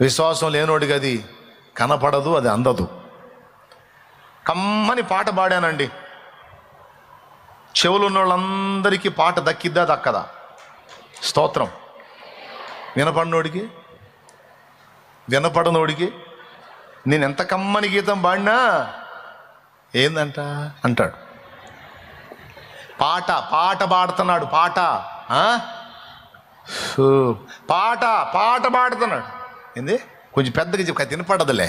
విశ్వాసం లేనోడికి అది కనపడదు, అది అందదు. కమ్మని పాట పాడానండి, చెవులు ఉన్న వాళ్ళందరికీ పాట దక్కిద్దా దక్కదా? స్తోత్రం. వినపడినోడికి, వినపడనోడికి నేను ఎంత కమ్మని గీతం పాడినా ఏందంట అంటాడు. పాట పాట పాడుతున్నాడు, పాట పాట పాట పాడుతున్నాడు. ఏంది కొంచెం పెద్దగా చెప్పి తినపడదులే,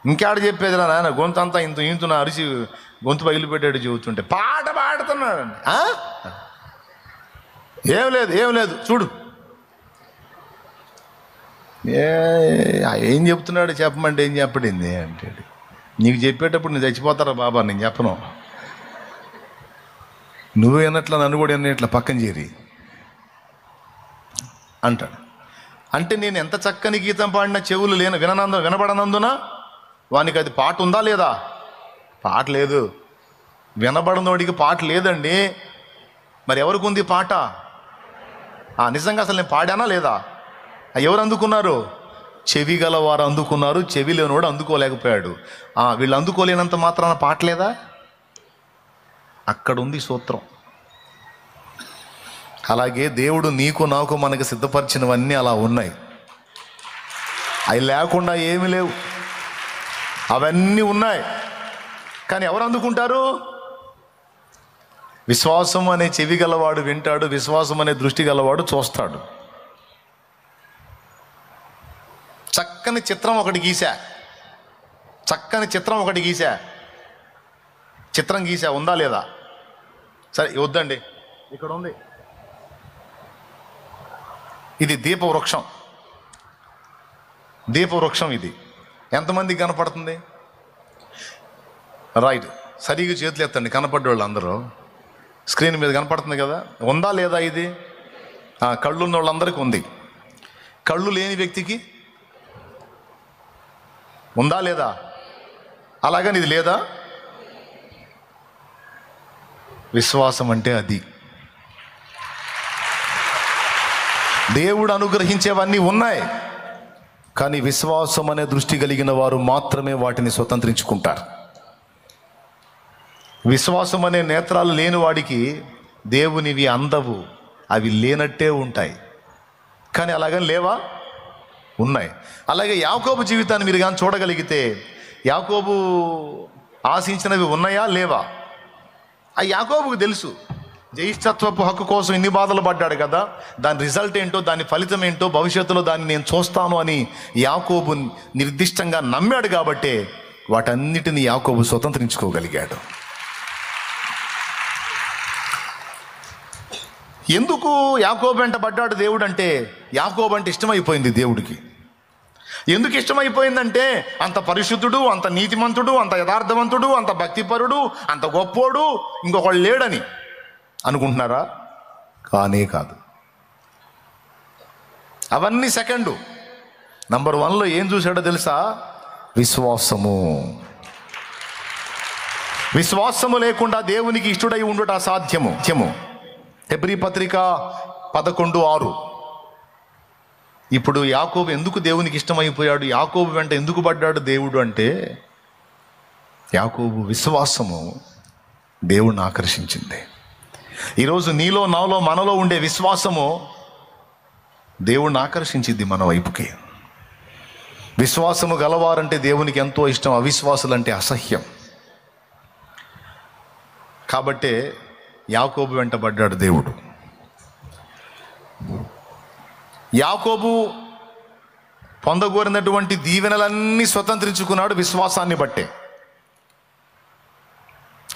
ఇంకాడ చెప్పేదిరా నాయన, గొంతు అంతా ఇంత ఇంతున అరిచి గొంతు పగిలిపెట్టాడు చెబుతుంటే పాట పాడుతున్నాడు. ఏం లేదు చూడు, ఏం చెప్తున్నాడు చెప్పమంటే ఏం చెప్పడింది అంటే, నీకు చెప్పేటప్పుడు నేను చచ్చిపోతారా బాబా, నేను చెప్పను, నువ్వు వినట్లా నన్ను కూడా వినట్లా పక్కన చేరి అంటాడు. అంటే నేను ఎంత చక్కని గీతం పాడినా చెవులు వినబడనందున వానికి అది పాట ఉందా లేదా? పాట లేదు. వినబడనోడికి పాట లేదండి. మరి ఎవరికి ఉంది పాట? నిజంగా అసలు నేను పాడానా లేదా? ఎవరు అందుకున్నారు? చెవి గలవారు అందుకున్నారు, చెవి లేనివాడు అందుకోలేకపోయాడు. వీళ్ళు అందుకోలేనంత మాత్రాన పాట లేదా? అక్కడ ఉంది సూత్రం. అలాగే దేవుడు నీకు నాకు మనకు సిద్ధపరిచినవన్నీ అలా ఉన్నాయి. అవి లేకుండా ఏమీ లేవు, అవన్నీ ఉన్నాయి. కానీ ఎవరు అందుకుంటారు? విశ్వాసం అనే చెవి గలవాడు వింటాడు, విశ్వాసం అనే దృష్టి గలవాడు చూస్తాడు. చక్కని చిత్రం ఒకటి గీసా, చిత్రం గీసా, ఉందా లేదా? సరే వద్దండి, ఇక్కడ ఉంది. ఇది దీపవృక్షం, ఇది ఎంతమందికి కనపడుతుంది? రైట్, సరిగ్గా చేతులు ఎత్తండి కనపడ్డోళ్ళు అందరూ. స్క్రీన్ మీద కనపడుతుంది కదా, ఉందా లేదా? ఇది కళ్ళు ఉన్న వాళ్ళందరికీ ఉంది. కళ్ళు లేని వ్యక్తికి ఉందా లేదా? అలాగని ఇది లేదా? విశ్వాసం అంటే అది. దేవుడు అనుగ్రహించేవన్నీ ఉన్నాయి, కానీ విశ్వాసం అనే దృష్టి కలిగిన వారు మాత్రమే వాటిని స్వతంత్రించుకుంటారు. విశ్వాసం అనే నేత్రాలు లేని వాడికి దేవునివి అందవు, అవి లేనట్టే ఉంటాయి. కానీ అలాగని లేవా? ఉన్నాయి. అలాగే యాకోబు జీవితాన్ని మీరు కానీ చూడగలిగితే, యాకోబు ఆశించినవి ఉన్నాయా లేవా? యాకోబుకు తెలుసు, జ్యేష్ఠత్వపు హక్కు కోసం ఇన్ని బాధలు పడ్డాడు కదా, దాని రిజల్ట్ ఏంటో, దాని ఫలితం ఏంటో, భవిష్యత్తులో దాన్ని నేను చూస్తాను అని యాకోబు నిర్దిష్టంగా నమ్మాడు. కాబట్టే వాటన్నిటిని యాకోబు స్వతంత్రించుకోగలిగాడు. ఎందుకు యాకోబు వెంట పడ్డాడు దేవుడు అంటే, యాకోబు అంటే ఇష్టమైపోయింది దేవుడికి. ఎందుకు ఇష్టమైపోయిందంటే, అంత పరిశుద్ధుడు, అంత నీతిమంతుడు, అంత యథార్థవంతుడు, అంత భక్తిపరుడు, అంత గొప్పోడు ఇంకొకళ్ళు లేడని అనుకుంటున్నారా? కానే కాదు. అవన్నీ సెకండు. నంబర్ 1లో ఏం చూశాడో తెలుసా? విశ్వాసము లేకుండా దేవునికి ఇష్టడై ఉండుట అసాధ్యము. హెబ్రీ పత్రిక 11:6. ఇప్పుడు యాకోబు ఎందుకు దేవునికి ఇష్టమైపోయాడు, యాకోబు వెంట ఎందుకు పడ్డాడు దేవుడు అంటే, యాకోబు విశ్వాసము దేవుణ్ణి ఆకర్షించింది. ఈరోజు నీలో, నాలో, మనలో ఉండే విశ్వాసము దేవుణ్ణి ఆకర్షించింది మన వైపుకి. విశ్వాసము గలవారంటే దేవునికి ఎంతో ఇష్టం, అవిశ్వాసులంటే అసహ్యం. కాబట్టే యాకోబు వెంట పడ్డాడు దేవుడు. యాకోబు పొందగోరినటువంటి దీవెనలన్నీ స్వతంత్రించుకున్నాడు విశ్వాసాన్ని బట్టే.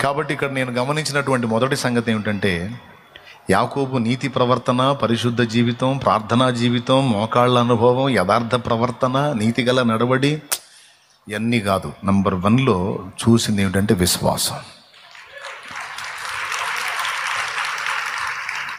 కాబట్టి ఇక్కడ నేను గమనించినటువంటి మొదటి సంగతి ఏమిటంటే, యాకోబు నీతి ప్రవర్తన, పరిశుద్ధ జీవితం, ప్రార్థనా జీవితం, మోకాళ్ళ అనుభవం, యథార్థ ప్రవర్తన, నీతిగల నడవడి ఇవన్నీ కాదు. నంబర్ 1లో చూసింది ఏమిటంటే విశ్వాసం.